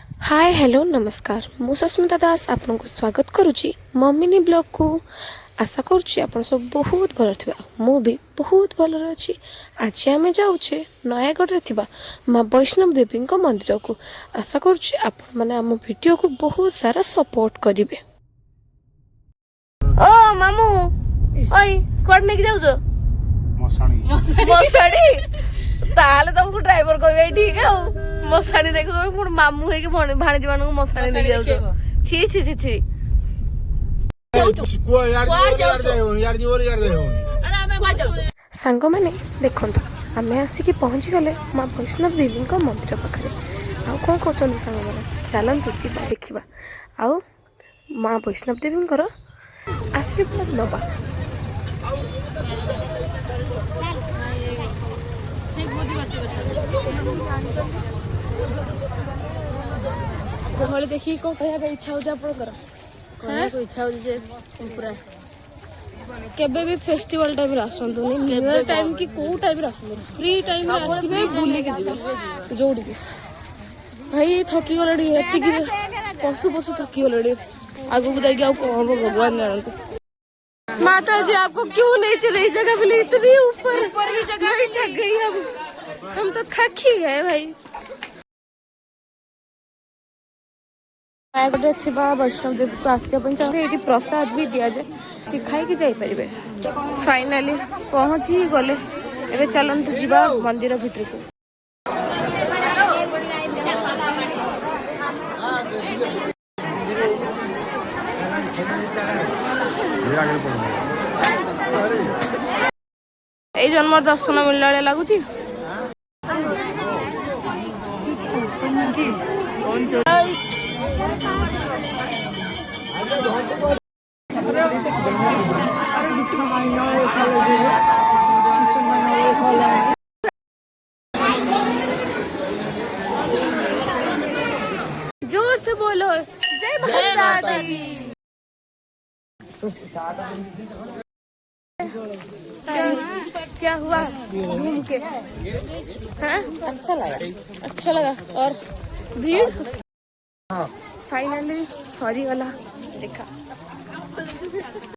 Hi hello नमस्कार मु सस्मिता दास आपन को स्वागत करुच्ची मम्मिनी ब्लॉग को। आशा करुच्ची आप सब बहुत भल थी मु भी बहुत भल अच्छी। आज आम जाऊे नयागढ़ रे थिबा माँ वैष्णव देवी मंदिर को। आशा करुच्ची आप मैंने आम वीडियो को बहुत सारा सपोर्ट करेंगे। ओ मामू ओई कोड नेक जाउछो मसाणी ताले तुमको ड्राइवर कहबे ठीक है मसाणी देखो पुणी मामू है कि भाणीजी मान को मसाणी ले जाउछो छी छी छी छी सांग मैंने देखंतु आमे आसिकी पहुंची गले माँ वैष्णव देवी मंदिर पाखे। आउ कौन कहते सांग मैंने चलतु जा देखा आउ माँ वैष्णव देवी आशीर्वाद नवा। देखिए कौन कहया इच्छा हो इच्छा हो पूरा केबे भी फेस्टिवल टाइम रे आसंतु न्यू ईयर टाइम की को टाइम रे आसंतु फ्री टाइम रे आसीबे बुली के जिवे जोड़ी के भाई थकी गलडी एति कि पशु पशु थकी गलडी आगु को जाके आ को भगवान जानते। माता जी आपको क्यों नहीं चले इस जगह पे इतनी ऊपर की जगह ही थक गई हम तो थक ही गए भाई। वैष्णव देवी को आसपे प्रसाद भी दि जाए सिखाई कि जापर। फाइनाली पहुंची ही गले ए चलतु जा मंदिर भितर को। এই জন্মর দর্শন মিললা বেড়ে লাগুছি। जोर से बोलो जय माता दी। क्या हुआ घूम के हाँ अच्छा लगा और भीड़ फाइनली सॉरी वाला देखा।